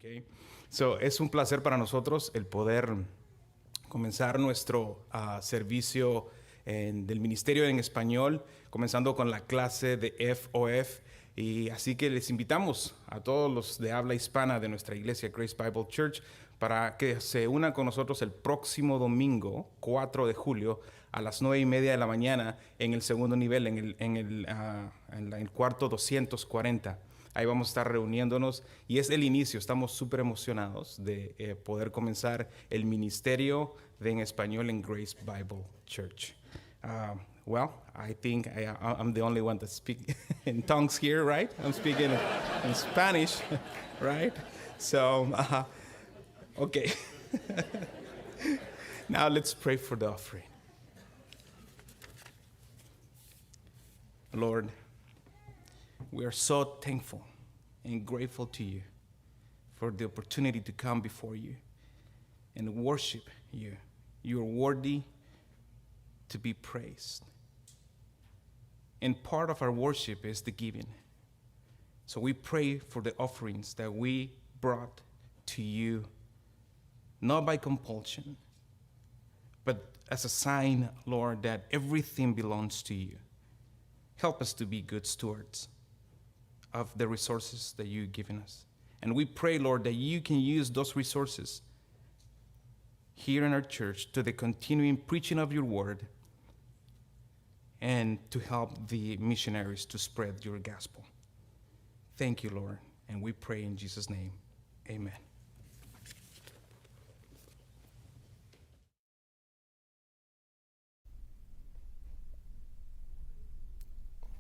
Okay. So, es un placer para nosotros el poder comenzar nuestro servicio del Ministerio en Español, comenzando con la clase de FOF. Y así que les invitamos a todos los de habla hispana de nuestra iglesia Grace Bible Church para que se unan con nosotros el próximo domingo, 4 de julio, a las 9:30 de la mañana en el segundo nivel, en el cuarto 240. Ahí vamos a estar reuniéndonos y es el inicio. Estamos súper emocionados de poder comenzar el ministerio en español en Grace Bible Church. Well, I think I'm the only one that speaks in tongues here, right? I'm speaking in Spanish, right? So, okay. Now let's pray for the offering. Lord, we are so thankful and grateful to you for the opportunity to come before you and worship you. You are worthy to be praised. And part of our worship is the giving. So we pray for the offerings that we brought to you, not by compulsion, but as a sign, Lord, that everything belongs to you. Help us to be good stewards of the resources that you've given us. And we pray, Lord, that you can use those resources here in our church to the continuing preaching of your word and to help the missionaries to spread your gospel. Thank you, Lord, and we pray in Jesus' name. Amen.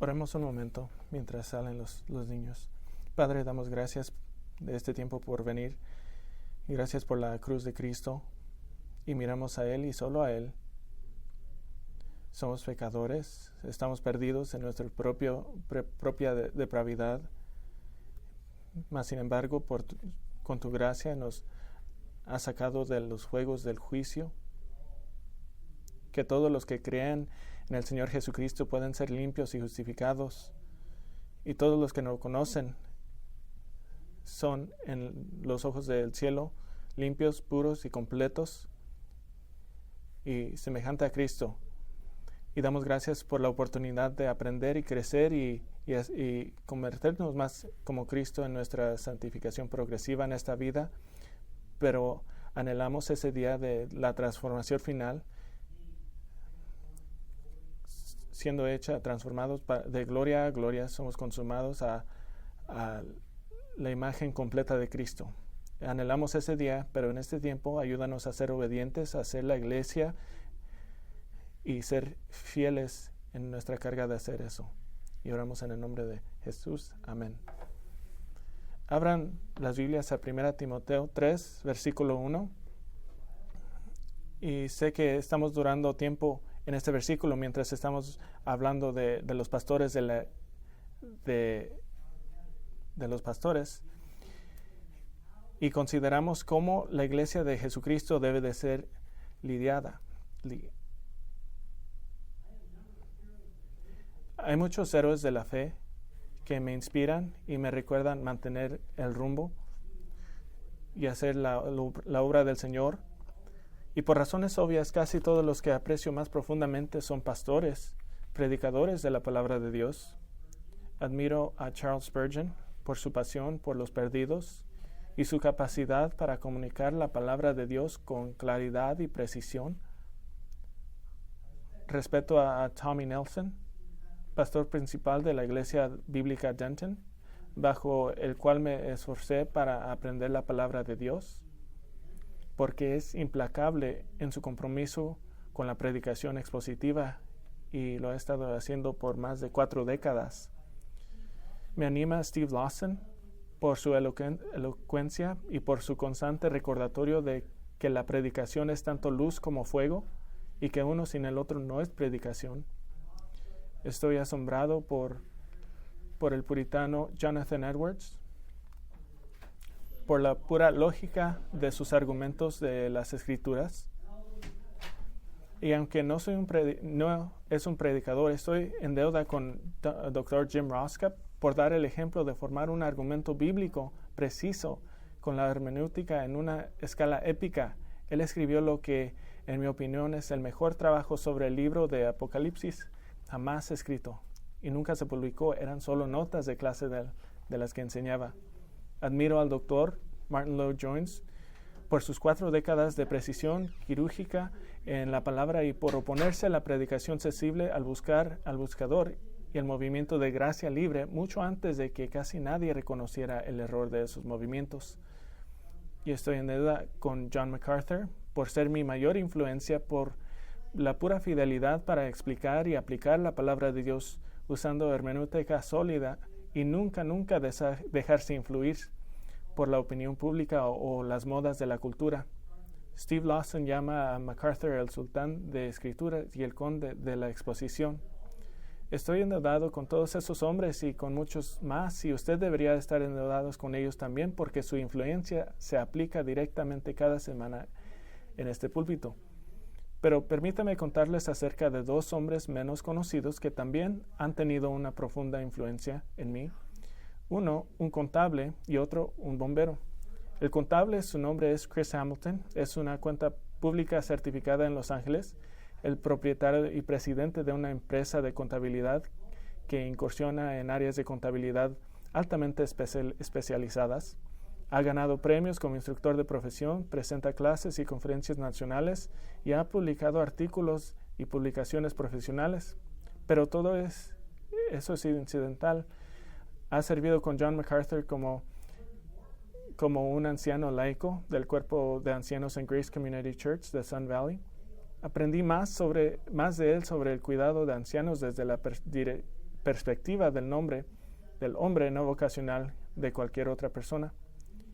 Oremos un momento mientras salen los niños. Padre, damos gracias de este tiempo por venir y gracias por la cruz de Cristo. Y miramos a Él y solo a Él. Somos pecadores, estamos perdidos en nuestra propia depravidad. Mas, sin embargo, con tu gracia nos has sacado de los juegos del juicio. Que todos los que crean en el Señor Jesucristo pueden ser limpios y justificados. Y todos los que no lo conocen son, en los ojos del cielo, limpios, puros y completos y semejante a Cristo. Y damos gracias por la oportunidad de aprender y crecer y convertirnos más como Cristo en nuestra santificación progresiva en esta vida. Pero anhelamos ese día de la transformación final, siendo transformados de gloria a gloria, somos consumados a la imagen completa de Cristo. Anhelamos ese día, pero en este tiempo ayúdanos a ser obedientes, a ser la iglesia y ser fieles en nuestra carga de hacer eso. Y oramos en el nombre de Jesús. Amén. Abran las Biblias a 1 Timoteo 3, versículo 1. Y sé que estamos durando tiempo en este versículo mientras estamos hablando de los pastores de los pastores y consideramos cómo la iglesia de Jesucristo debe de ser lidiada. Hay muchos héroes de la fe que me inspiran y me recuerdan mantener el rumbo y hacer la obra del Señor. Y por razones obvias, casi todos los que aprecio más profundamente son pastores, predicadores de la palabra de Dios. Admiro a Charles Spurgeon por su pasión por los perdidos y su capacidad para comunicar la palabra de Dios con claridad y precisión. Respeto a Tommy Nelson, pastor principal de la Iglesia Bíblica Denton, bajo el cual me esforcé para aprender la palabra de Dios, porque es implacable en su compromiso con la predicación expositiva y lo ha estado haciendo por más de 4 décadas. Me anima Steve Lawson por su elocuencia y por su constante recordatorio de que la predicación es tanto luz como fuego y que uno sin el otro no es predicación. Estoy asombrado por el puritano Jonathan Edwards, por la pura lógica de sus argumentos de las Escrituras. Y aunque no es un predicador, estoy en deuda con Dr. Jim Roskap por dar el ejemplo de formar un argumento bíblico preciso con la hermenéutica en una escala épica. Él escribió lo que, en mi opinión, es el mejor trabajo sobre el libro de Apocalipsis jamás escrito, y nunca se publicó. Eran solo notas de clase de las que enseñaba. Admiro al doctor Martin Lloyd-Jones por sus 4 décadas de precisión quirúrgica en la palabra y por oponerse a la predicación sensible al buscador y el movimiento de gracia libre mucho antes de que casi nadie reconociera el error de esos movimientos. Y estoy en deuda con John MacArthur por ser mi mayor influencia por la pura fidelidad para explicar y aplicar la palabra de Dios usando hermenéutica sólida y nunca dejarse influir por la opinión pública o las modas de la cultura. Steve Lawson llama a MacArthur el sultán de escritura y el conde de la exposición. Estoy endeudado con todos esos hombres y con muchos más, y usted debería estar endeudados con ellos también, porque su influencia se aplica directamente cada semana en este púlpito. Pero permítame contarles acerca de 2 hombres menos conocidos que también han tenido una profunda influencia en mí. Uno, un contable, y otro, un bombero. El contable, su nombre es Chris Hamilton, es una cuenta pública certificada en Los Ángeles, el propietario y presidente de una empresa de contabilidad que incursiona en áreas de contabilidad altamente especializadas. Ha ganado premios como instructor de profesión, presenta clases y conferencias nacionales y ha publicado artículos y publicaciones profesionales. Pero todo eso es incidental. Ha servido con John MacArthur como un anciano laico del cuerpo de ancianos en Grace Community Church de Sun Valley. Aprendí más de él sobre el cuidado de ancianos desde la perspectiva del hombre no vocacional de cualquier otra persona.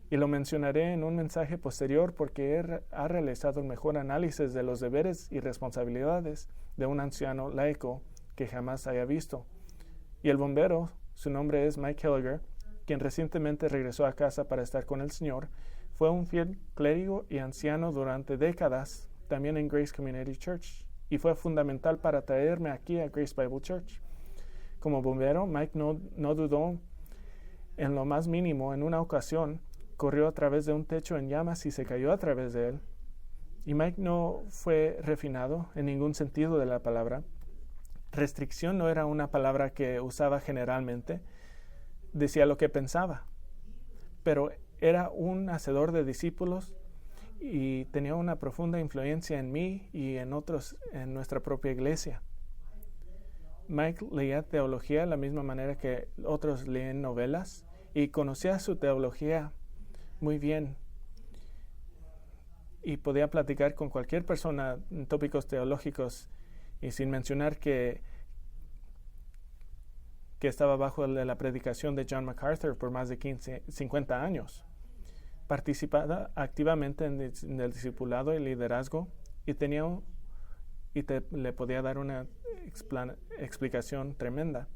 Y lo mencionaré en un mensaje posterior porque él ha realizado el mejor análisis de los deberes y responsabilidades de un anciano laico que jamás haya visto. Y el bombero, su nombre es Mike Hilliger, quien recientemente regresó a casa para estar con el Señor, fue un fiel clérigo y anciano durante décadas, también en Grace Community Church, y fue fundamental para traerme aquí a Grace Bible Church. Como bombero, Mike no dudó en lo más mínimo. En una ocasión, corrió a través de un techo en llamas y se cayó a través de él. Y Mike no fue refinado en ningún sentido de la palabra. Restricción no era una palabra que usaba generalmente. Decía lo que pensaba. Pero era un hacedor de discípulos y tenía una profunda influencia en mí y en otros en nuestra propia iglesia. Mike leía teología de la misma manera que otros leen novelas y conocía su teología muy bien y podía platicar con cualquier persona en tópicos teológicos, y sin mencionar que estaba bajo la predicación de John MacArthur por más de 50 años. Participaba activamente en el discipulado y liderazgo y le podía dar una explicación tremenda.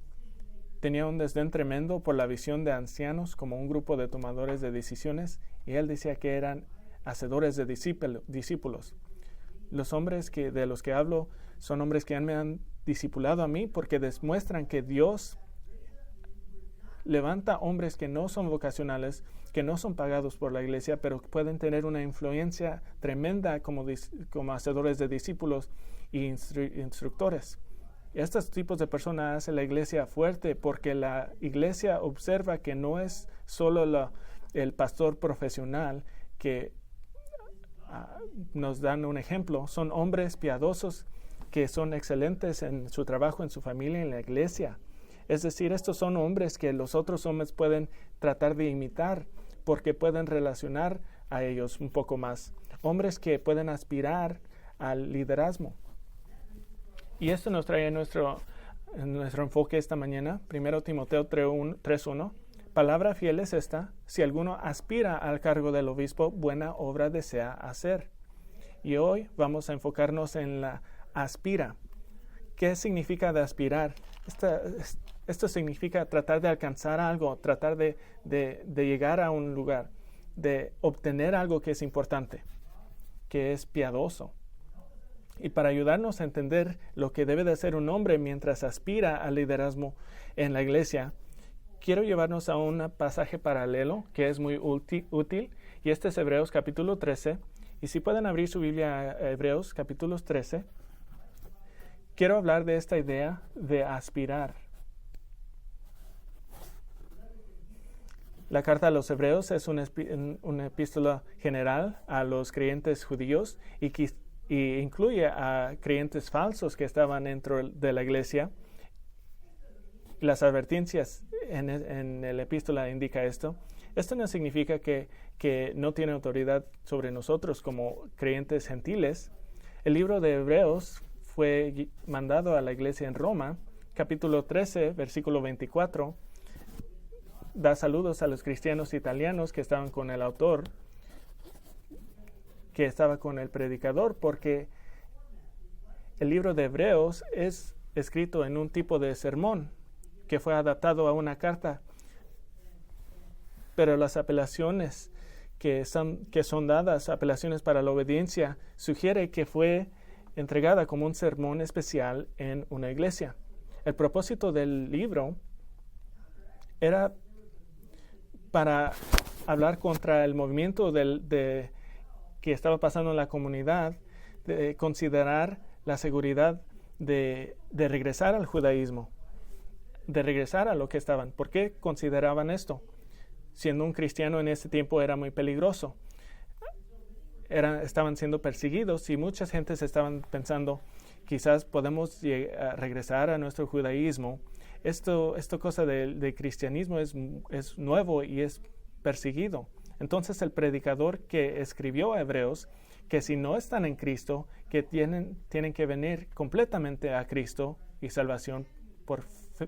Tenía un desdén tremendo por la visión de ancianos como un grupo de tomadores de decisiones, y él decía que eran hacedores de discípulos. Los hombres de los que hablo son hombres que me han discipulado a mí porque demuestran que Dios levanta hombres que no son vocacionales, que no son pagados por la iglesia, pero pueden tener una influencia tremenda como hacedores de discípulos y instructores. Estos tipos de personas hacen la iglesia fuerte porque la iglesia observa que no es solo el pastor profesional que nos dan un ejemplo. Son hombres piadosos que son excelentes en su trabajo, en su familia, en la iglesia. Es decir, estos son hombres que los otros hombres pueden tratar de imitar porque pueden relacionar a ellos un poco más. Hombres que pueden aspirar al liderazgo. Y esto nos trae nuestro enfoque esta mañana. 1 Timoteo 3:1. Palabra fiel es esta: si alguno aspira al cargo del obispo, buena obra desea hacer. Y hoy vamos a enfocarnos en la aspira. ¿Qué significa de aspirar? Esto significa tratar de alcanzar algo, tratar de llegar a un lugar, de obtener algo que es importante, que es piadoso. Y para ayudarnos a entender lo que debe de hacer un hombre mientras aspira al liderazgo en la iglesia, quiero llevarnos a un pasaje paralelo que es muy útil Y este es Hebreos capítulo 13. Y si pueden abrir su Biblia a Hebreos capítulo 13, quiero hablar de esta idea de aspirar. La carta a los Hebreos es una epístola general a los creyentes judíos y incluye a creyentes falsos que estaban dentro de la iglesia. Las advertencias en la epístola indica esto. Esto no significa que no tiene autoridad sobre nosotros como creyentes gentiles. El libro de Hebreos fue mandado a la iglesia en Roma, capítulo 13, versículo 24. Da saludos a los cristianos italianos que estaban con el autor, que estaba con el predicador, porque el libro de Hebreos es escrito en un tipo de sermón que fue adaptado a una carta, pero las apelaciones que son dadas, apelaciones para la obediencia, sugiere que fue entregada como un sermón especial en una iglesia. El propósito del libro era para hablar contra el movimiento que estaba pasando en la comunidad, de considerar la seguridad de regresar al judaísmo, de regresar a lo que estaban. ¿Por qué consideraban esto? Siendo un cristiano en ese tiempo era muy peligroso. Estaban siendo perseguidos y muchas gentes estaban pensando, quizás podemos regresar a nuestro judaísmo. Esto cosa de cristianismo es nuevo y es perseguido. Entonces el predicador que escribió a Hebreos, que si no están en Cristo, que tienen que venir completamente a Cristo y salvación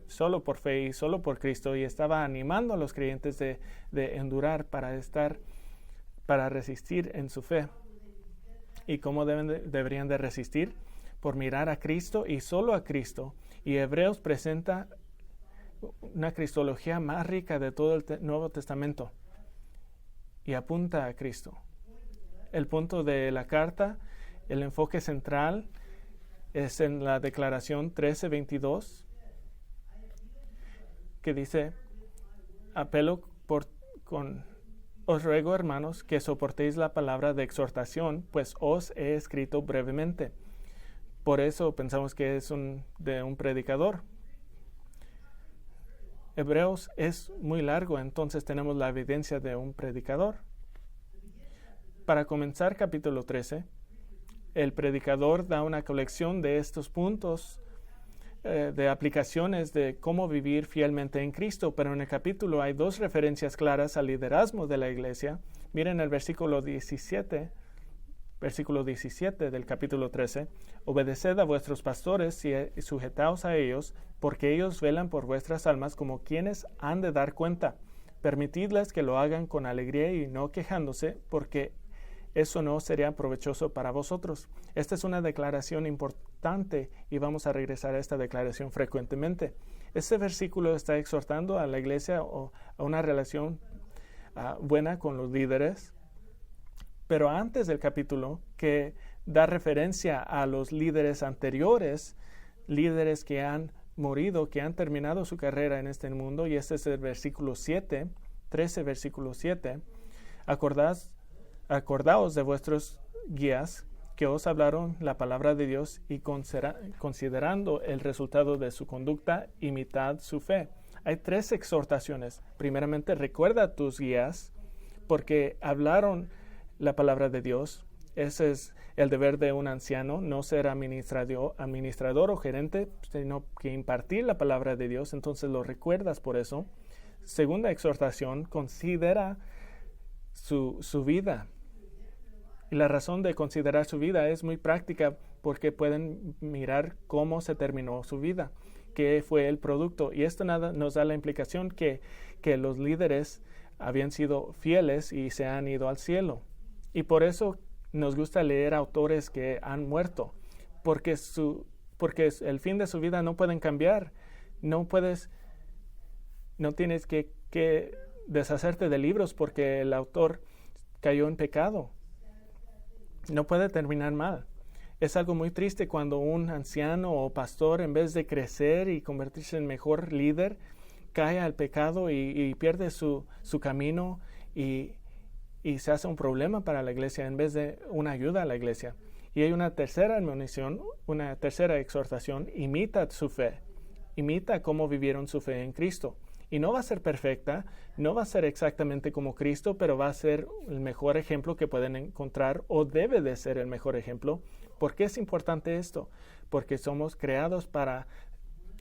solo por fe y solo por Cristo, y estaba animando a los creyentes de endurar para resistir en su fe. ¿Y cómo deberían de resistir? Por mirar a Cristo y solo a Cristo. Y Hebreos presenta una cristología más rica de todo el Nuevo Testamento y apunta a Cristo. El punto de la carta, el enfoque central es en la declaración 13:22, que dice: os ruego, hermanos, que soportéis la palabra de exhortación, pues os he escrito brevemente. Por eso pensamos que es de un predicador. Hebreos es muy largo, entonces tenemos la evidencia de un predicador. Para comenzar capítulo 13, el predicador da una colección de estos puntos de aplicaciones de cómo vivir fielmente en Cristo, pero en el capítulo hay dos referencias claras al liderazgo de la iglesia. Miren el versículo 17 del capítulo 13. Obedeced a vuestros pastores y sujetaos a ellos, porque ellos velan por vuestras almas como quienes han de dar cuenta. Permitidles que lo hagan con alegría y no quejándose, porque eso no sería provechoso para vosotros. Esta es una declaración importante y vamos a regresar a esta declaración frecuentemente. Este versículo está exhortando a la iglesia a una relación buena con los líderes, pero antes del capítulo, que da referencia a los líderes anteriores, líderes que han morido, que han terminado su carrera en este mundo, y este es el versículo 7, 13 versículo 7. Acordaos de vuestros guías que os hablaron la palabra de Dios, y considerando el resultado de su conducta, imitad su fe. Hay tres exhortaciones. Primeramente, recuerda a tus guías, porque hablaron la palabra de Dios. Ese es el deber de un anciano, no ser administrador o gerente, sino que impartir la palabra de Dios. Entonces lo recuerdas por eso. Segunda exhortación, considera su vida. Y la razón de considerar su vida es muy práctica, porque pueden mirar cómo se terminó su vida, qué fue el producto. Y esto nos da la implicación que los líderes habían sido fieles y se han ido al cielo. Y por eso nos gusta leer autores que han muerto, porque el fin de su vida no pueden cambiar. No tienes que deshacerte de libros porque el autor cayó en pecado. No puede terminar mal. Es algo muy triste cuando un anciano o pastor, en vez de crecer y convertirse en mejor líder, cae al pecado y pierde su camino y y se hace un problema para la iglesia en vez de una ayuda a la iglesia. Y hay una tercera admonición, una tercera exhortación: imita su fe, imita cómo vivieron su fe en Cristo. Y no va a ser perfecta, no va a ser exactamente como Cristo, pero va a ser el mejor ejemplo que pueden encontrar, o debe de ser el mejor ejemplo. ¿Por qué es importante esto? Porque somos creados para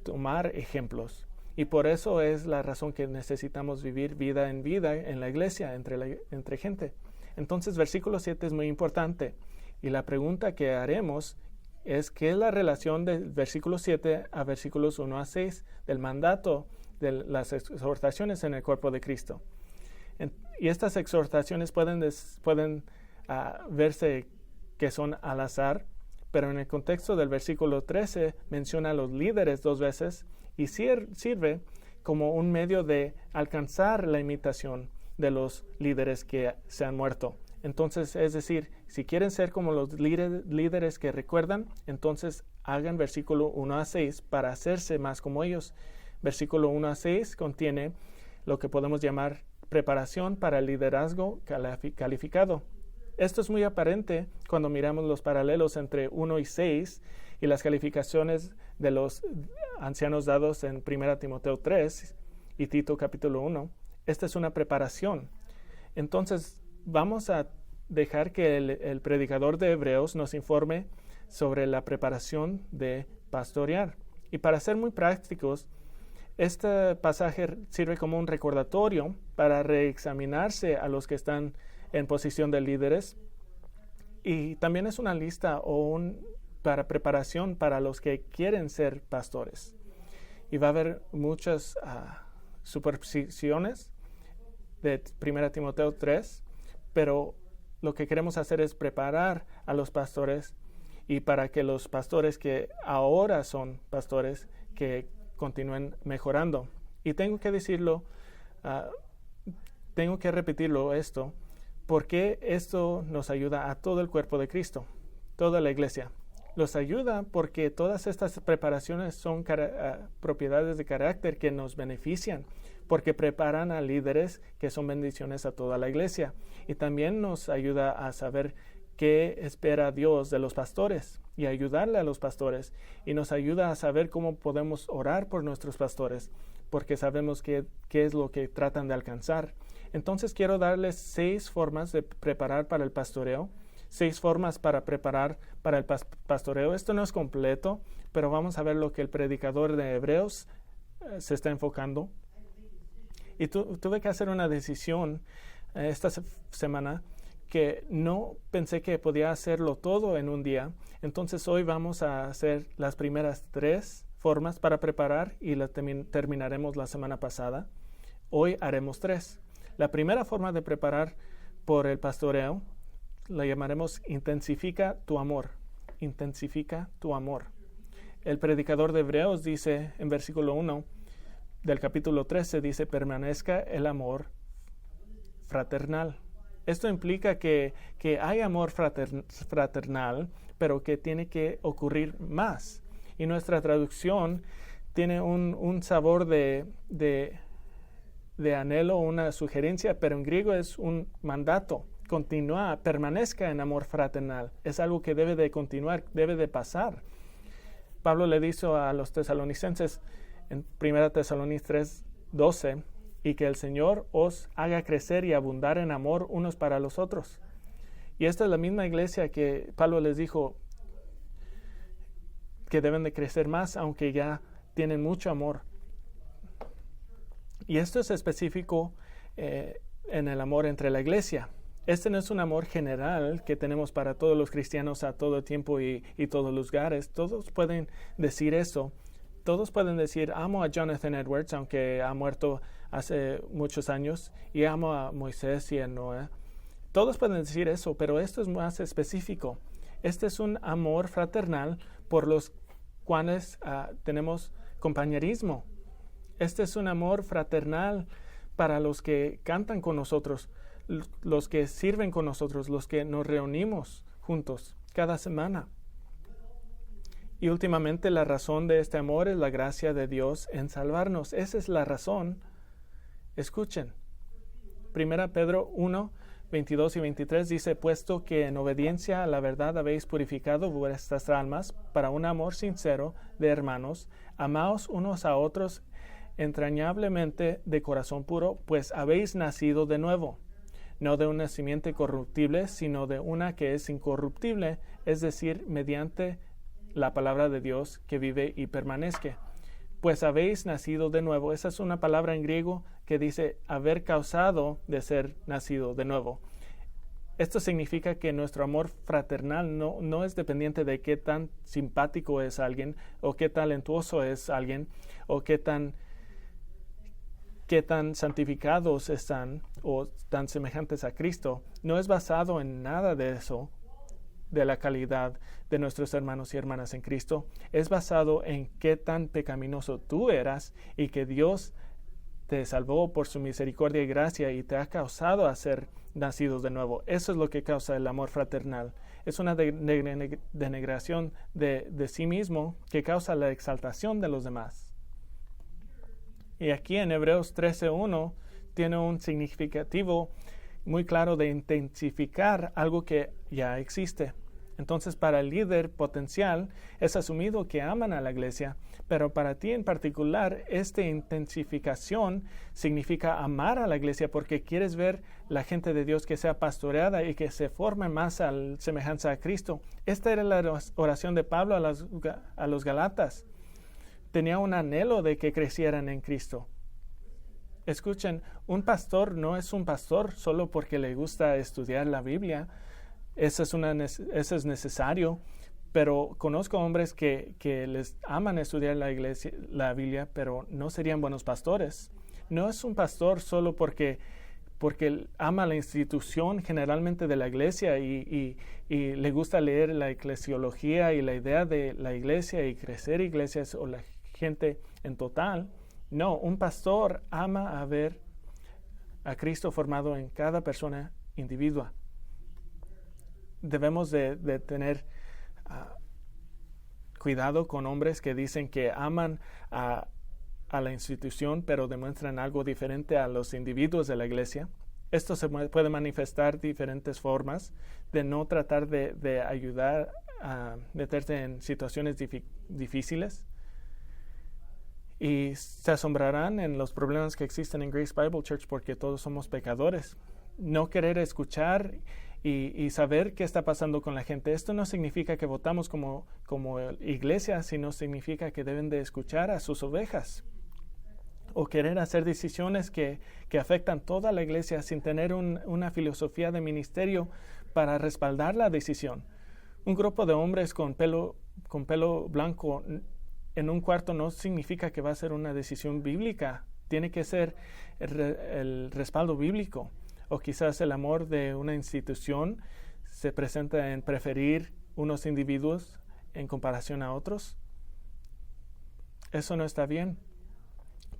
tomar ejemplos. Y por eso es la razón que necesitamos vivir vida en la iglesia, entre gente. Entonces, versículo 7 es muy importante. Y la pregunta que haremos es: ¿qué es la relación del versículo 7 a versículos 1 a 6 del mandato de las exhortaciones en el cuerpo de Cristo? Y estas exhortaciones pueden verse que son al azar, pero en el contexto del versículo 13 menciona a los líderes 2 veces y sirve como un medio de alcanzar la imitación de los líderes que se han muerto. Entonces, es decir, si quieren ser como los líderes que recuerdan, entonces hagan versículo 1 a 6 para hacerse más como ellos. Versículo 1 a 6 contiene lo que podemos llamar preparación para el liderazgo calificado. Esto es muy aparente cuando miramos los paralelos entre 1 y 6 y las calificaciones de los ancianos dados en 1 Timoteo 3 y Tito capítulo 1. Esta es una preparación. Entonces, vamos a dejar que el predicador de Hebreos nos informe sobre la preparación de pastorear. Y para ser muy prácticos, este pasaje sirve como un recordatorio para reexaminarse a los que están en posición de líderes, y también es una lista para preparación para los que quieren ser pastores. Y va a haber muchas superposiciones de 1 Timoteo 3, pero lo que queremos hacer es preparar a los pastores, y para que los pastores que ahora son pastores que continúen mejorando. Y tengo que decirlo, tengo que repetirlo esto, porque esto nos ayuda a todo el cuerpo de Cristo, toda la iglesia. Los ayuda porque todas estas preparaciones son propiedades de carácter que nos benefician, porque preparan a líderes que son bendiciones a toda la iglesia. Y también nos ayuda a saber qué espera Dios de los pastores y ayudarle a los pastores. Y nos ayuda a saber cómo podemos orar por nuestros pastores, porque sabemos qué es lo que tratan de alcanzar. Entonces quiero darles 6 formas de preparar para el pastoreo, 6 formas para preparar para el pastoreo. Esto no es completo, pero vamos a ver lo que el predicador de Hebreos se está enfocando. Y tuve que hacer una decisión esta semana que no pensé que podía hacerlo todo en un día. Entonces hoy vamos a hacer las primeras 3 formas para preparar y las terminaremos la semana pasada. Hoy haremos 3. La primera forma de preparar por el pastoreo la llamaremos intensifica tu amor. Intensifica tu amor. El predicador de Hebreos dice en versículo 1 del capítulo 13, dice: permanezca el amor fraternal. Esto implica que hay amor fraternal, pero que tiene que ocurrir más. Y nuestra traducción tiene un sabor de anhelo, una sugerencia, pero en griego es un mandato. Continúa, permanezca en amor fraternal. Es algo que debe de continuar, debe de pasar. Pablo le dijo a los tesalonicenses en 1 Tesalonicenses 3:12, y que el Señor os haga crecer y abundar en amor unos para los otros. Y esta es la misma iglesia que Pablo les dijo que deben de crecer más, aunque ya tienen mucho amor. Y esto es específico en el amor entre la iglesia. Este no es un amor general que tenemos para todos los cristianos a todo tiempo y todos los lugares. Todos pueden decir eso. Todos pueden decir: amo a Jonathan Edwards, aunque ha muerto hace muchos años, y amo a Moisés y a Noé. Todos pueden decir eso, pero esto es más específico. Este es un amor fraternal por los cuales tenemos compañerismo. Este es un amor fraternal para los que cantan con nosotros, los que sirven con nosotros, los que nos reunimos juntos cada semana. Y últimamente la razón de este amor es la gracia de Dios en salvarnos. Esa es la razón. Escuchen, 1 Pedro 1, 22 y 23 dice, puesto que en obediencia a la verdad habéis purificado vuestras almas para un amor sincero de hermanos, amaos unos a otros entrañablemente de corazón puro, pues habéis nacido de nuevo, no de una simiente corruptible, sino de una que es incorruptible, es decir, mediante la palabra de Dios que vive y permanezca. Pues habéis nacido de nuevo. Esa es una palabra en griego que dice haber causado de ser nacido de nuevo. Esto significa que nuestro amor fraternal no es dependiente de qué tan simpático es alguien, o qué talentuoso es alguien, o qué tan santificados están, o tan semejantes a Cristo. No es basado en nada de eso, de la calidad de nuestros hermanos y hermanas en Cristo. Es basado en qué tan pecaminoso tú eras y que Dios te salvó por su misericordia y gracia y te ha causado a ser nacidos de nuevo. Eso es lo que causa el amor fraternal. Es una denegación de sí mismo que causa la exaltación de los demás. Y aquí en Hebreos 13:1 tiene un significativo muy claro de intensificar algo que ya existe. Entonces, para el líder potencial es asumido que aman a la iglesia, pero para ti en particular, esta intensificación significa amar a la iglesia porque quieres ver la gente de Dios que sea pastoreada y que se forme más a la semejanza a Cristo. Esta era la oración de Pablo a los Galatas. Tenía un anhelo de que crecieran en Cristo. Escuchen, un pastor no es un pastor solo porque le gusta estudiar la Biblia. Eso es necesario, pero conozco hombres que les aman estudiar la Biblia, pero no serían buenos pastores. No es un pastor solo porque ama la institución generalmente de la iglesia y le gusta leer la eclesiología y la idea de la iglesia y crecer iglesias o la gente en total. No, un pastor ama a ver a Cristo formado en cada persona individua. Debemos de tener cuidado con hombres que dicen que aman a la institución, pero demuestran algo diferente a los individuos de la iglesia. Esto se puede manifestar de diferentes formas, de no tratar de ayudar a meterte en situaciones difíciles. Y se asombrarán en los problemas que existen en Grace Bible Church porque todos somos pecadores. No querer escuchar y saber qué está pasando con la gente. Esto no significa que votamos como iglesia, sino significa que deben de escuchar a sus ovejas. O querer hacer decisiones que afectan toda la iglesia sin tener una filosofía de ministerio para respaldar la decisión. Un grupo de hombres con pelo blanco en un cuarto no significa que va a ser una decisión bíblica. Tiene que ser el respaldo bíblico. O quizás el amor de una institución se presenta en preferir unos individuos en comparación a otros. Eso no está bien.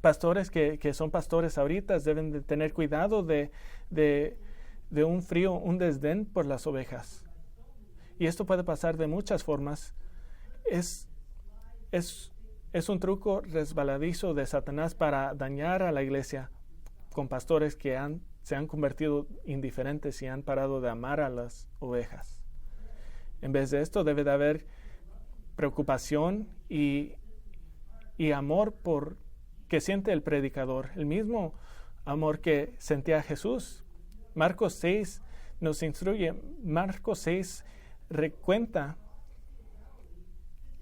Pastores que son pastores ahorita deben de tener cuidado de un desdén por las ovejas. Y esto puede pasar de muchas formas. Es un truco resbaladizo de Satanás para dañar a la iglesia con pastores que se han convertido indiferentes y han parado de amar a las ovejas. En vez de esto debe de haber preocupación y amor por que siente el predicador, el mismo amor que sentía Jesús. Marcos 6 nos instruye, Marcos 6 recuenta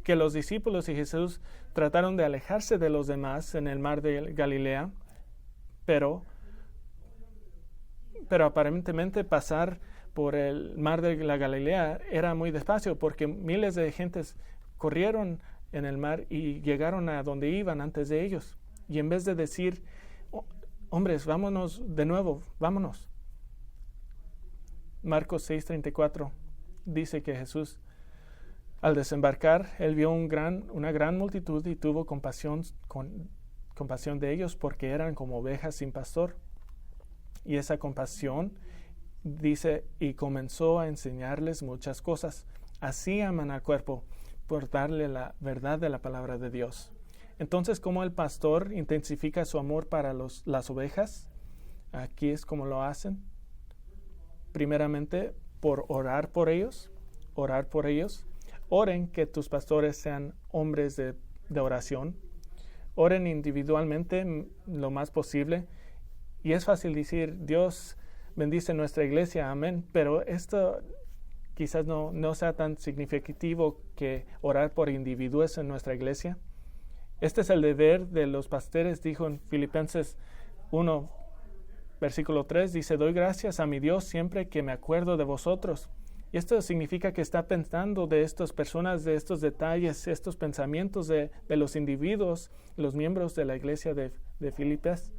que los discípulos y Jesús trataron de alejarse de los demás en el mar de Galilea, pero aparentemente pasar por el mar de la Galilea era muy despacio porque miles de gentes corrieron en el mar y llegaron a donde iban antes de ellos. Y en vez de decir, hombres, vámonos de nuevo, vámonos. Marcos 6:34 dice que Jesús, al desembarcar, él vio una gran multitud y tuvo compasión de ellos porque eran como ovejas sin pastor. Y esa compasión, dice, y comenzó a enseñarles muchas cosas. Así aman al cuerpo por darle la verdad de la palabra de Dios. Entonces, ¿cómo el pastor intensifica su amor para las ovejas? Aquí es como lo hacen. primeramente por orar por ellos. Oren que tus pastores sean hombres de oración. Oren individualmente lo más posible. Y es fácil decir, Dios bendice nuestra iglesia, amén. Pero esto quizás no sea tan significativo que orar por individuos en nuestra iglesia. Este es el deber de los pastores, dijo en Filipenses 1, versículo 3, dice, doy gracias a mi Dios siempre que me acuerdo de vosotros. Y esto significa que está pensando de estas personas, de estos detalles, estos pensamientos de los individuos, los miembros de la iglesia de Filipenses.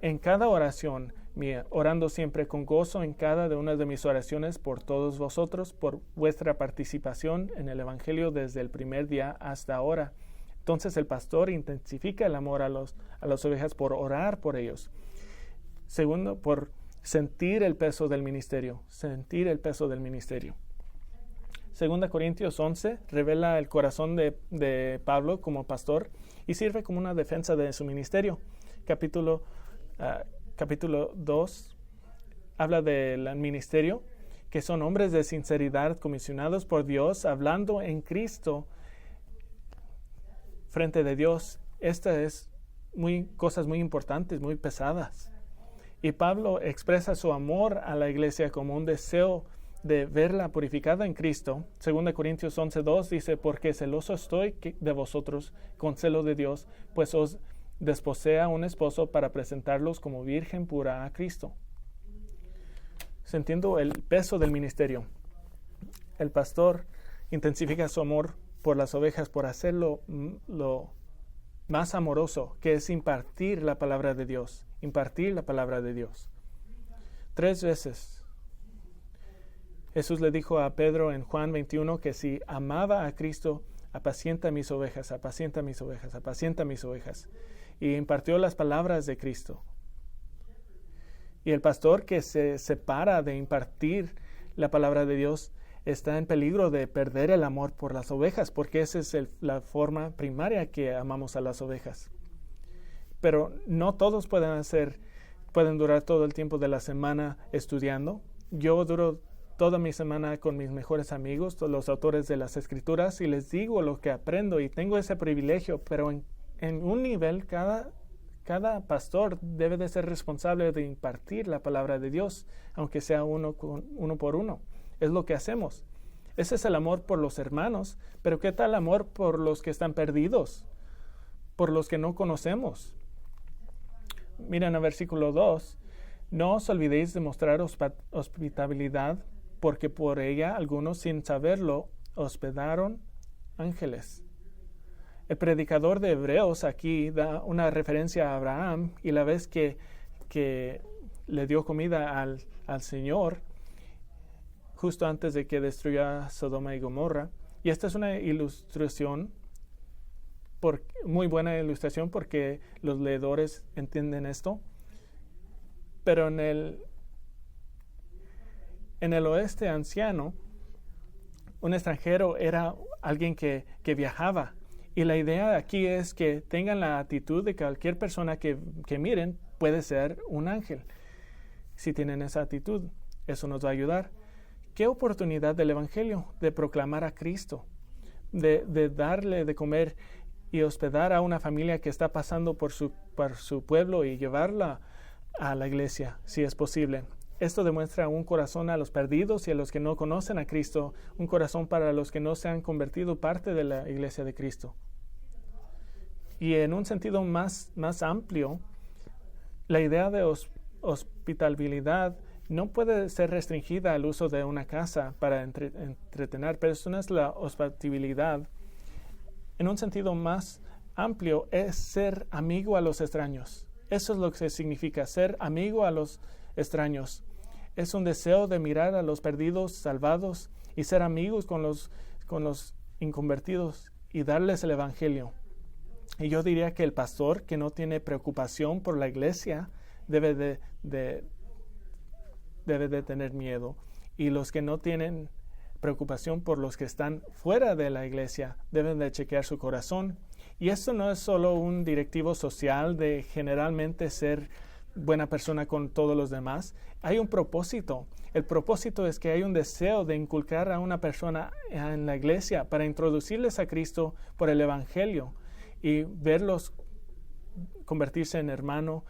En cada oración mía, orando siempre con gozo en cada de una de mis oraciones por todos vosotros, por vuestra participación en el Evangelio desde el primer día hasta ahora. Entonces el pastor intensifica el amor a las ovejas por orar por ellos. Segundo, por sentir el peso del ministerio. 2 Corintios 11 revela el corazón de Pablo como pastor y sirve como una defensa de su ministerio. Capítulo 2 habla del ministerio, que son hombres de sinceridad comisionados por Dios, hablando en Cristo frente de Dios. Estas es cosas muy importantes, muy pesadas. Y Pablo expresa su amor a la iglesia como un deseo de verla purificada en Cristo. 2 Corintios 11:2 dice, porque celoso estoy de vosotros con celo de Dios, pues os desposea un esposo para presentarlos como virgen pura a Cristo. Sintiendo el peso del ministerio, el pastor intensifica su amor por las ovejas, por hacerlo lo más amoroso, que es impartir la palabra de Dios. 3 veces Jesús le dijo a Pedro en Juan 21 que si amaba a Cristo, apacienta mis ovejas. Y impartió las palabras de Cristo. Y el pastor que se separa de impartir la palabra de Dios está en peligro de perder el amor por las ovejas, porque esa es la forma primaria que amamos a las ovejas. Pero no todos pueden durar todo el tiempo de la semana estudiando. Yo duro toda mi semana con mis mejores amigos, todos los autores de las Escrituras, y les digo lo que aprendo y tengo ese privilegio, pero en un nivel cada pastor debe de ser responsable de impartir la palabra de Dios, aunque sea uno por uno. Es lo que hacemos. Ese es el amor por los hermanos, pero ¿qué tal amor por los que están perdidos? Por los que no conocemos. Miren el versículo 2. No os olvidéis de mostrar hospitalidad, porque por ella algunos sin saberlo hospedaron ángeles. El predicador de Hebreos aquí da una referencia a Abraham y la vez que le dio comida al Señor justo antes de que destruyera Sodoma y Gomorra. Y esta es una ilustración, muy buena ilustración, porque los leedores entienden esto. Pero en el oeste anciano, un extranjero era alguien que viajaba. Y la idea aquí es que tengan la actitud de que cualquier persona que miren puede ser un ángel. Si tienen esa actitud, eso nos va a ayudar. ¿Qué oportunidad del Evangelio de proclamar a Cristo? De darle de comer y hospedar a una familia que está pasando por su pueblo y llevarla a la iglesia, si es posible. Esto demuestra un corazón a los perdidos y a los que no conocen a Cristo, un corazón para los que no se han convertido parte de la iglesia de Cristo. Y en un sentido más amplio, la idea de hospitalidad no puede ser restringida al uso de una casa para entretener personas. La hospitalidad, en un sentido más amplio, es ser amigo a los extraños. Eso es lo que significa ser amigo a los extraños. Es un deseo de mirar a los perdidos, salvados, y ser amigos con los inconvertidos y darles el Evangelio. Y yo diría que el pastor que no tiene preocupación por la iglesia debe de tener miedo. Y los que no tienen preocupación por los que están fuera de la iglesia deben de chequear su corazón. Y esto no es solo un directivo social de generalmente ser buena persona con todos los demás. Hay un propósito. El propósito es que hay un deseo de inculcar a una persona en la iglesia para introducirles a Cristo por el Evangelio y verlos convertirse en hermano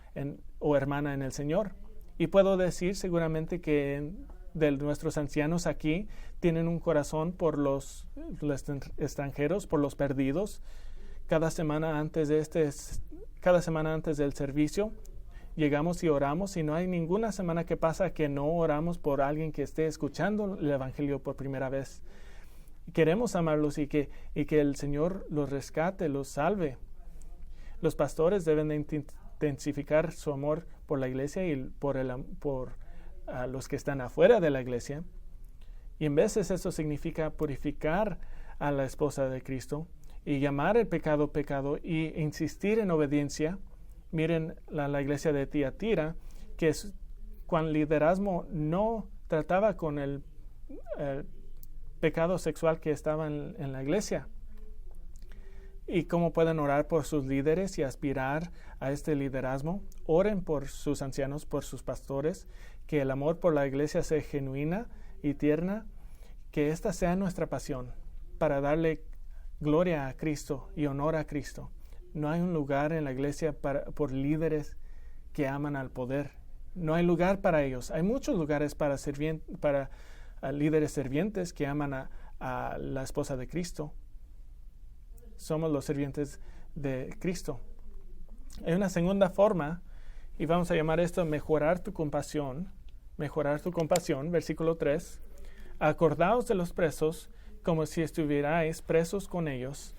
o hermana en el Señor. Y puedo decir seguramente que de nuestros ancianos aquí tienen un corazón por los extranjeros, por los perdidos. Cada semana antes del servicio llegamos y oramos, y no hay ninguna semana que pasa que no oramos por alguien que esté escuchando el Evangelio por primera vez. Queremos amarlos y que el Señor los rescate, los salve. Los pastores deben de intensificar su amor por la iglesia y por los que están afuera de la iglesia. Y en veces eso significa purificar a la esposa de Cristo y llamar el pecado pecado y insistir en obediencia. Miren la iglesia de Tiatira, que cuando el liderazgo no trataba con el pecado sexual que estaba en la iglesia. ¿Y cómo pueden orar por sus líderes y aspirar a este liderazgo? Oren por sus ancianos, por sus pastores, que el amor por la iglesia sea genuina y tierna, que esta sea nuestra pasión para darle gloria a Cristo y honor a Cristo. No hay un lugar en la iglesia por líderes que aman al poder. No hay lugar para ellos. Hay muchos lugares para líderes servientes que aman a la esposa de Cristo. Somos los sirvientes de Cristo. Hay una segunda forma, y vamos a llamar esto mejorar tu compasión. Mejorar tu compasión, versículo 3. Acordaos de los presos como si estuvierais presos con ellos.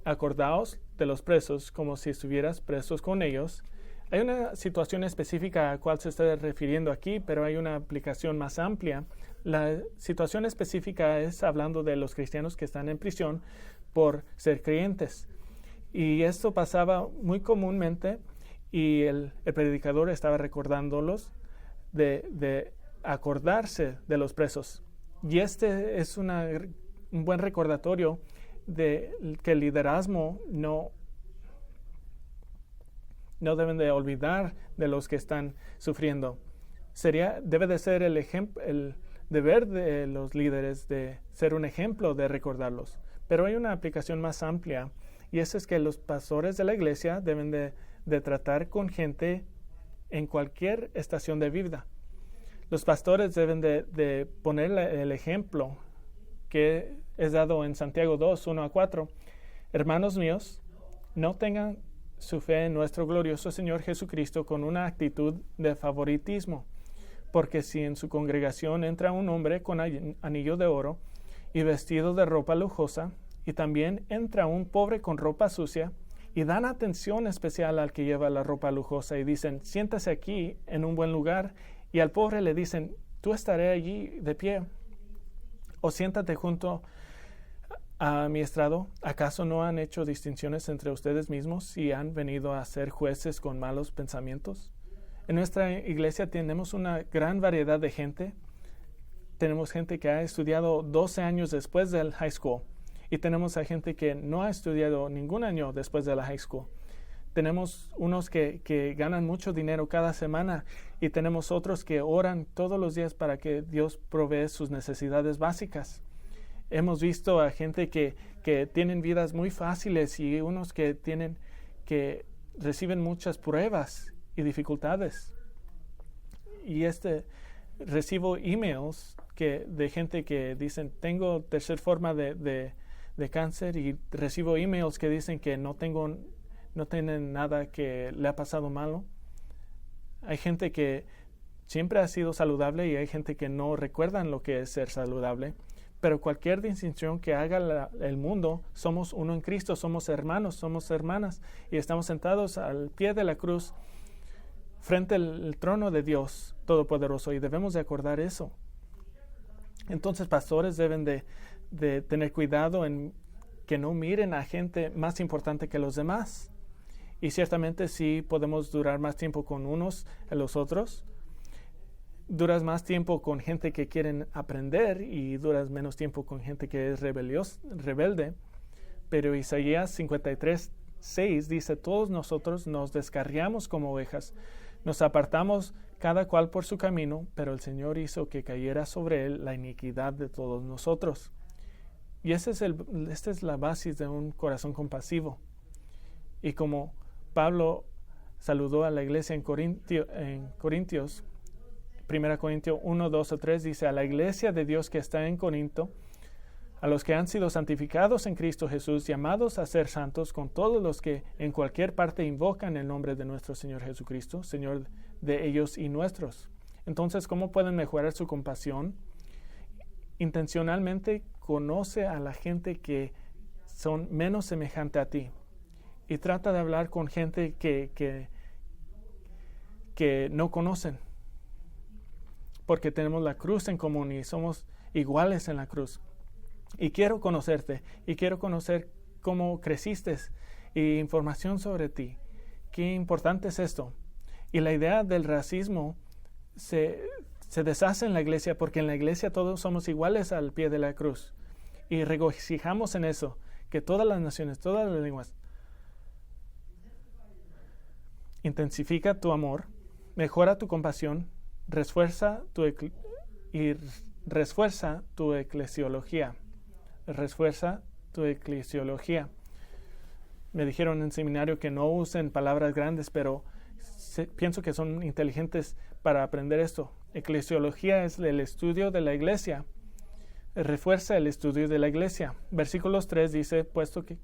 Acordaos de los presos como si estuvieras presos con ellos. Hay una situación específica a la cual se está refiriendo aquí, pero hay una aplicación más amplia. La situación específica es hablando de los cristianos que están en prisión por ser creyentes. Y esto pasaba muy comúnmente, y el predicador estaba recordándolos de acordarse de los presos. Y este es un buen recordatorio de que el liderazgo no deben de olvidar de los que están sufriendo. Debe de ser el deber de los líderes de ser un ejemplo de recordarlos. Pero hay una aplicación más amplia, y eso es que los pastores de la iglesia deben de tratar con gente en cualquier estación de vida. Los pastores deben de poner el ejemplo que es dado en Santiago 2, 1-4. Hermanos míos, no tengan su fe en nuestro glorioso Señor Jesucristo con una actitud de favoritismo, porque si en su congregación entra un hombre con anillo de oro y vestido de ropa lujosa, y también entra un pobre con ropa sucia, y dan atención especial al que lleva la ropa lujosa y dicen, siéntase aquí en un buen lugar, y al pobre le dicen, tú estaré allí de pie, o siéntate junto a mi estrado. ¿Acaso no han hecho distinciones entre ustedes mismos y han venido a ser jueces con malos pensamientos? En nuestra iglesia tenemos una gran variedad de gente. Tenemos gente que ha estudiado 12 años después del high school, y tenemos a gente que no ha estudiado ningún año después de la high school. Tenemos unos que ganan mucho dinero cada semana, y tenemos otros que oran todos los días para que Dios provee sus necesidades básicas. Hemos visto a gente que tienen vidas muy fáciles, y unos que reciben muchas pruebas y dificultades. Y recibo emails de gente que dicen, tengo tercera forma de cáncer, y recibo emails que dicen que no tienen nada que le ha pasado malo. Hay gente que siempre ha sido saludable, y hay gente que no recuerdan lo que es ser saludable. Pero cualquier distinción que haga el mundo, somos uno en Cristo, somos hermanos, somos hermanas, y estamos sentados al pie de la cruz frente al trono de Dios Todopoderoso, y debemos de acordar eso. Entonces, pastores deben de tener cuidado en que no miren a gente más importante que los demás. Y ciertamente sí podemos durar más tiempo con unos que los otros. Duras más tiempo con gente que quieren aprender, y duras menos tiempo con gente que es rebelde. Pero Isaías 53 6 dice, todos nosotros nos descarriamos como ovejas, nos apartamos cada cual por su camino, pero el Señor hizo que cayera sobre él la iniquidad de todos nosotros. Y esta es la base de un corazón compasivo. Y como Pablo saludó a la iglesia en Corintios, 1 Corintios 1, 2 o 3 dice, a la iglesia de Dios que está en Corinto, a los que han sido santificados en Cristo Jesús, llamados a ser santos, con todos los que en cualquier parte invocan el nombre de nuestro Señor Jesucristo, Señor de ellos y nuestros. Entonces, ¿cómo pueden mejorar su compasión? Intencionalmente conoce a la gente que son menos semejante a ti y trata de hablar con gente que no conocen, porque tenemos la cruz en común y somos iguales en la cruz. Y quiero conocerte y quiero conocer cómo creciste y información sobre ti. Qué importante es esto. Y la idea del racismo se deshace en la iglesia, porque en la iglesia todos somos iguales al pie de la cruz. Y regocijamos en eso, que todas las naciones, todas las lenguas. Intensifica tu amor, mejora tu compasión, refuerza tu eclesiología. Refuerza tu eclesiología. Me dijeron en seminario que no usen palabras grandes, pero pienso que son inteligentes para aprender esto. Eclesiología es el estudio de la iglesia. Refuerza el estudio de la iglesia. Versículos 3 dice, puesto que,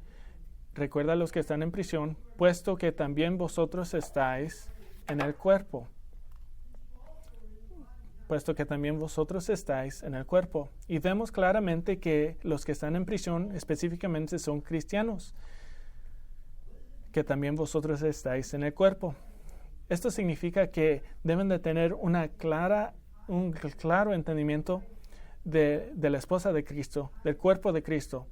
recuerda a los que están en prisión, puesto que también vosotros estáis en el cuerpo. Puesto que también vosotros estáis en el cuerpo. Y vemos claramente que los que están en prisión específicamente son cristianos, que también vosotros estáis en el cuerpo. Esto significa que deben de tener un claro entendimiento de la esposa de Cristo, del cuerpo de Cristo.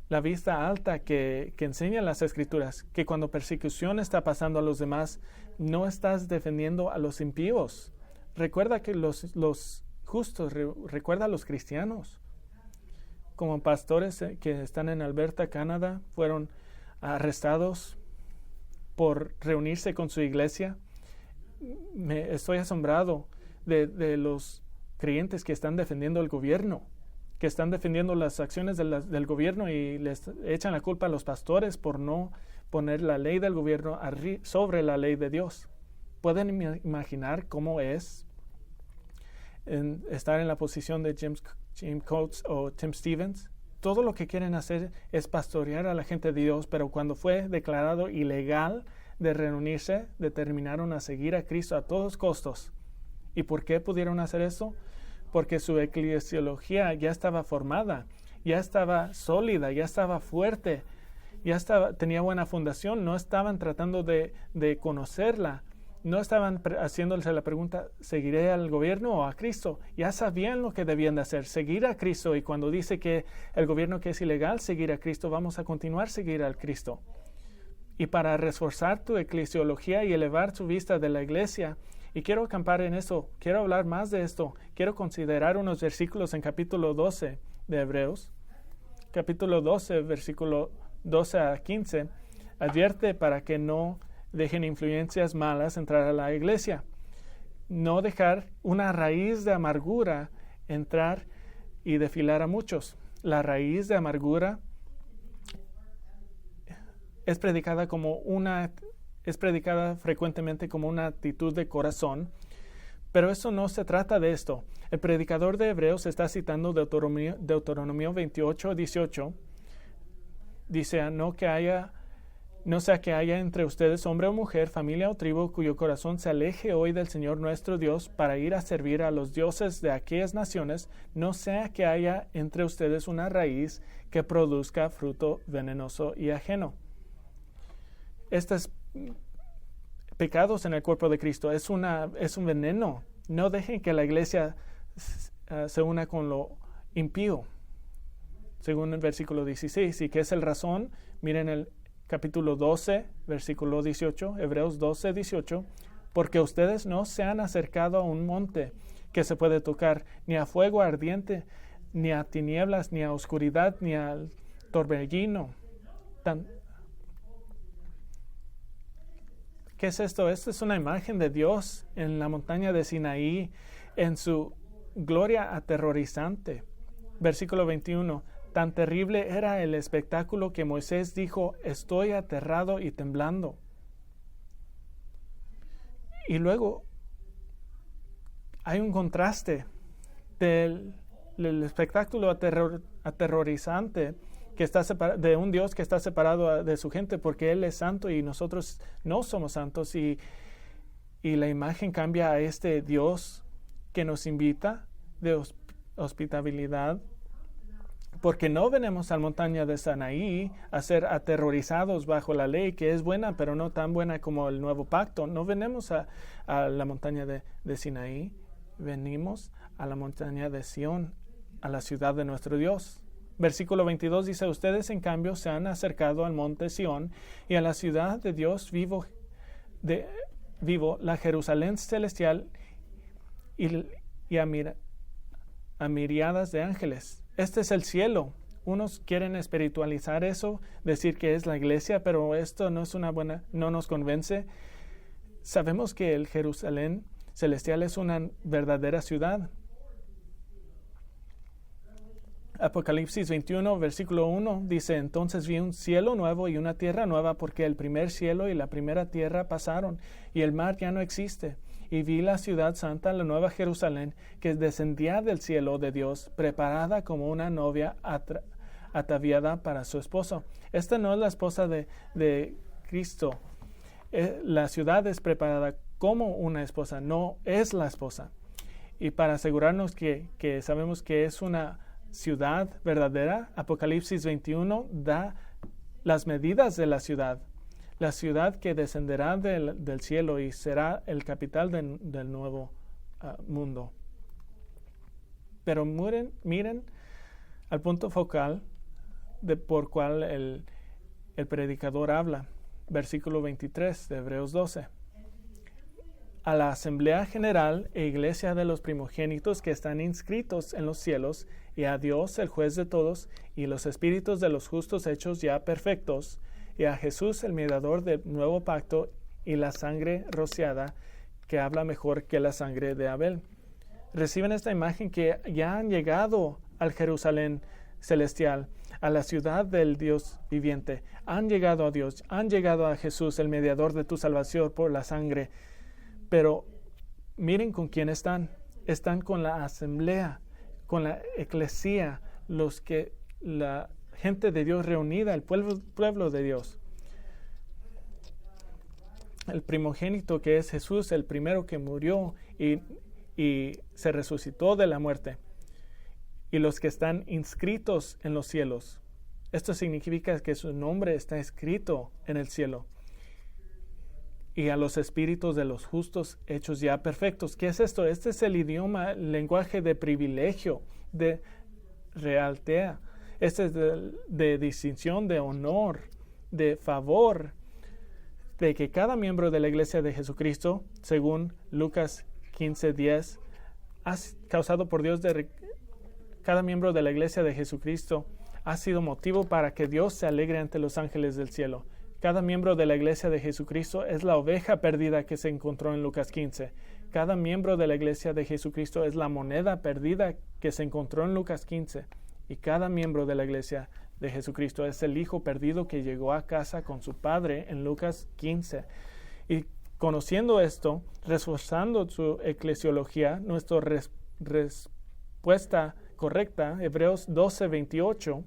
La vista alta que enseña las Escrituras, que cuando persecución está pasando a los demás, no estás defendiendo a los impíos. Recuerda que los justos, recuerda a los cristianos. Como pastores que están en Alberta, Canadá, fueron arrestados por reunirse con su iglesia. Estoy asombrado de los creyentes que están defendiendo el gobierno, que están defendiendo las acciones del gobierno y les echan la culpa a los pastores por no poner la ley del gobierno sobre la ley de Dios. ¿Pueden imaginar cómo es estar en la posición de Jim Coates o Tim Stevens? Todo lo que quieren hacer es pastorear a la gente de Dios, pero cuando fue declarado ilegal de reunirse, determinaron a seguir a Cristo a todos costos. ¿Y por qué pudieron hacer eso? Porque su eclesiología ya estaba formada, ya estaba sólida, ya estaba fuerte, tenía buena fundación, no estaban tratando de conocerla. No estaban haciéndose la pregunta, ¿seguiré al gobierno o a Cristo? Ya sabían lo que debían de hacer, seguir a Cristo. Y cuando dice que el gobierno que es ilegal, seguir a Cristo, vamos a continuar a seguir al Cristo. Y para reforzar tu eclesiología y elevar su vista de la iglesia, y quiero acampar en eso, quiero hablar más de esto, quiero considerar unos versículos en capítulo 12 de Hebreos. Capítulo 12, versículo 12 a 15, advierte para que no dejen influencias malas entrar a la iglesia. No dejar una raíz de amargura entrar y desfilar a muchos. La raíz de amargura es predicada frecuentemente como una actitud de corazón, pero eso no se trata de esto. El predicador de Hebreos está citando Deuteronomio 28, 18. Dice, no sea que haya entre ustedes hombre o mujer, familia o tribu, cuyo corazón se aleje hoy del Señor nuestro Dios para ir a servir a los dioses de aquellas naciones, no sea que haya entre ustedes una raíz que produzca fruto venenoso y ajeno. Estos pecados en el cuerpo de Cristo es un veneno. No dejen que la iglesia se una con lo impío. Según el versículo 16, ¿y qué es el razón? Miren el capítulo 12, versículo 18, Hebreos 12, 18, porque ustedes no se han acercado a un monte que se puede tocar, ni a fuego ardiente, ni a tinieblas, ni a oscuridad, ni al torbellino ¿Qué es esto? Esta es una imagen de Dios en la montaña de Sinaí, en su gloria aterrorizante. Versículo 21. Tan terrible era el espectáculo que Moisés dijo, estoy aterrado y temblando. Y luego hay un contraste del espectáculo aterrorizante que está de un Dios que está separado de su gente porque Él es santo y nosotros no somos santos, y la imagen cambia a este Dios que nos invita de hospitalidad, porque no venimos a la montaña de Sinaí a ser aterrorizados bajo la ley, que es buena, pero no tan buena como el nuevo pacto. No venimos a la montaña de Sinaí, venimos a la montaña de Sión, a la ciudad de nuestro Dios. Versículo 22 dice, ustedes en cambio se han acercado al monte Sión y a la ciudad de Dios vivo, la Jerusalén celestial y a miriadas de ángeles. Este es el cielo. Unos quieren espiritualizar eso, decir que es la iglesia, pero esto no es no nos convence. Sabemos que el Jerusalén celestial es una verdadera ciudad. Apocalipsis 21, versículo 1 dice, entonces vi un cielo nuevo y una tierra nueva, porque el primer cielo y la primera tierra pasaron, y el mar ya no existe. Y vi la ciudad santa, la nueva Jerusalén, que descendía del cielo de Dios, preparada como una novia ataviada para su esposo. Esta no es la esposa de Cristo. La ciudad es preparada como una esposa, no es la esposa. Y para asegurarnos que sabemos que es una ciudad verdadera, Apocalipsis 21 da las medidas de la ciudad que descenderá del cielo y será el capital del nuevo mundo. Pero miren al punto focal por cual el predicador habla. Versículo 23 de Hebreos 12. A la asamblea general e iglesia de los primogénitos que están inscritos en los cielos, y a Dios, el juez de todos, y los espíritus de los justos hechos ya perfectos, y a Jesús, el mediador del nuevo pacto, y la sangre rociada, que habla mejor que la sangre de Abel. Reciben esta imagen que ya han llegado al Jerusalén celestial, a la ciudad del Dios viviente. Han llegado a Dios, han llegado a Jesús, el mediador de tu salvación por la sangre. Pero miren con quién están. Están con la asamblea, con la eclesía, la gente de Dios reunida, el pueblo de Dios. El primogénito que es Jesús, el primero que murió y se resucitó de la muerte. Y los que están inscritos en los cielos. Esto significa que su nombre está escrito en el cielo. Y a los espíritus de los justos hechos ya perfectos. ¿Qué es esto? Este es el idioma, el lenguaje de privilegio, de realtea. Este es de distinción, de honor, de favor, de que cada miembro de la iglesia de Jesucristo, según Lucas 15:10, ha causado por Dios cada miembro de la iglesia de Jesucristo ha sido motivo para que Dios se alegre ante los ángeles del cielo. Cada miembro de la iglesia de Jesucristo es la oveja perdida que se encontró en Lucas 15. Cada miembro de la iglesia de Jesucristo es la moneda perdida que se encontró en Lucas 15. Y cada miembro de la iglesia de Jesucristo es el hijo perdido que llegó a casa con su padre en Lucas 15. Y conociendo esto, reforzando su eclesiología, nuestra respuesta correcta, Hebreos 12:28,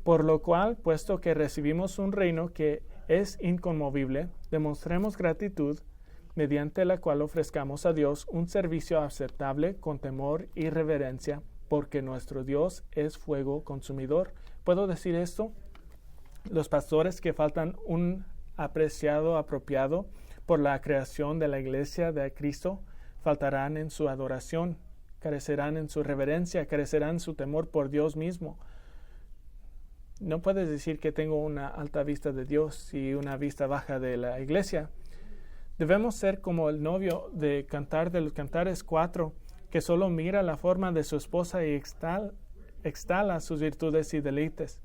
por lo cual, puesto que recibimos un reino que es inconmovible, demostremos gratitud, mediante la cual ofrezcamos a Dios un servicio aceptable con temor y reverencia, porque nuestro Dios es fuego consumidor. ¿Puedo decir esto? Los pastores que faltan un apreciado apropiado por la creación de la iglesia de Cristo faltarán en su adoración, carecerán en su reverencia, carecerán en su temor por Dios mismo. No puedes decir que tengo una alta vista de Dios y una vista baja de la iglesia. Debemos ser como el novio de los Cantares 4, que solo mira la forma de su esposa y extala sus virtudes y deleites.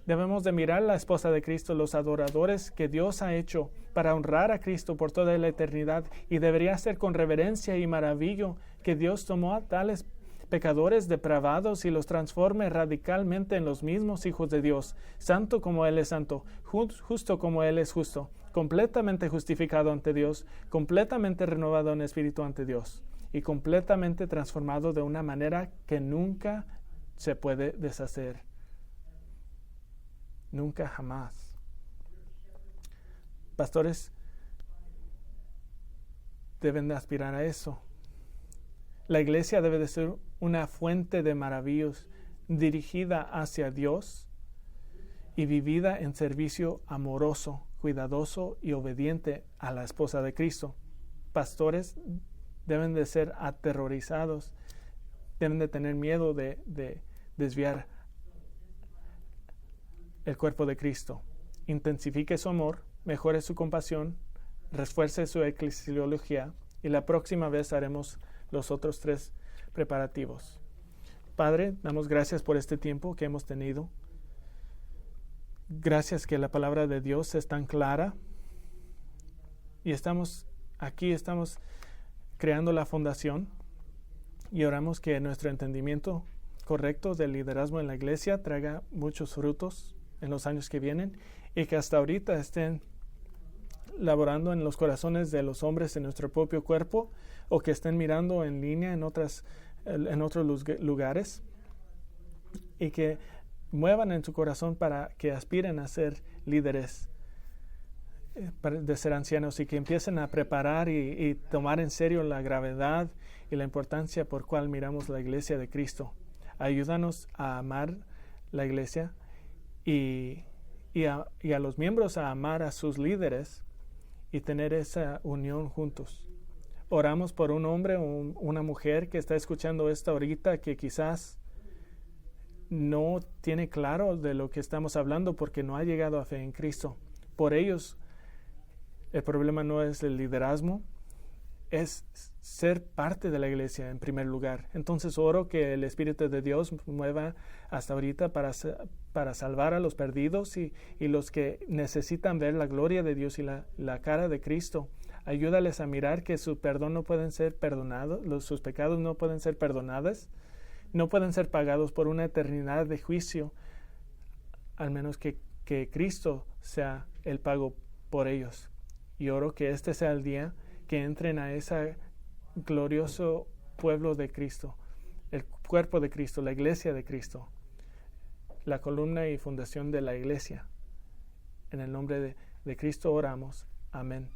Debemos de mirar a la esposa de Cristo, los adoradores que Dios ha hecho para honrar a Cristo por toda la eternidad, y debería ser con reverencia y maravilla que Dios tomó a tales pecadores depravados y los transforme radicalmente en los mismos hijos de Dios, santo como Él es santo, justo como Él es justo, completamente justificado ante Dios, completamente renovado en espíritu ante Dios y completamente transformado de una manera que nunca se puede deshacer. Nunca, jamás. Pastores deben de aspirar a eso. La iglesia debe de ser una fuente de maravillas dirigida hacia Dios y vivida en servicio amoroso, cuidadoso y obediente a la esposa de Cristo. Pastores deben de ser aterrorizados, deben de tener miedo de desviar el cuerpo de Cristo. Intensifique su amor, mejore su compasión, refuerce su eclesiología, y la próxima vez haremos los otros 3 preparativos. Padre, damos gracias por este tiempo que hemos tenido. Gracias que la palabra de Dios es tan clara y estamos creando la fundación, y oramos que nuestro entendimiento correcto del liderazgo en la iglesia traiga muchos frutos en los años que vienen, y que hasta ahorita estén laborando en los corazones de los hombres en nuestro propio cuerpo, o que estén mirando en línea en otros lugares, y que muevan en su corazón para que aspiren a ser líderes, de ser ancianos, y que empiecen a preparar y tomar en serio la gravedad y la importancia por cual miramos la iglesia de Cristo. Ayúdanos a amar la iglesia y a los miembros a amar a sus líderes y tener esa unión juntos. Oramos por un hombre o una mujer que está escuchando esto ahorita, que quizás no tiene claro de lo que estamos hablando porque no ha llegado a fe en Cristo. Por ellos, el problema no es el liderazgo, es ser parte de la iglesia en primer lugar. Entonces oro que el Espíritu de Dios mueva hasta ahorita para salvar a los perdidos y los que necesitan ver la gloria de Dios y la cara de Cristo. Ayúdales a mirar que su perdón no pueden ser perdonados, sus pecados no pueden ser perdonados, no pueden ser pagados por una eternidad de juicio, al menos que Cristo sea el pago por ellos. Y oro que este sea el día que entren a ese glorioso pueblo de Cristo, el cuerpo de Cristo, la iglesia de Cristo, la columna y fundación de la iglesia. En el nombre de Cristo oramos. Amén.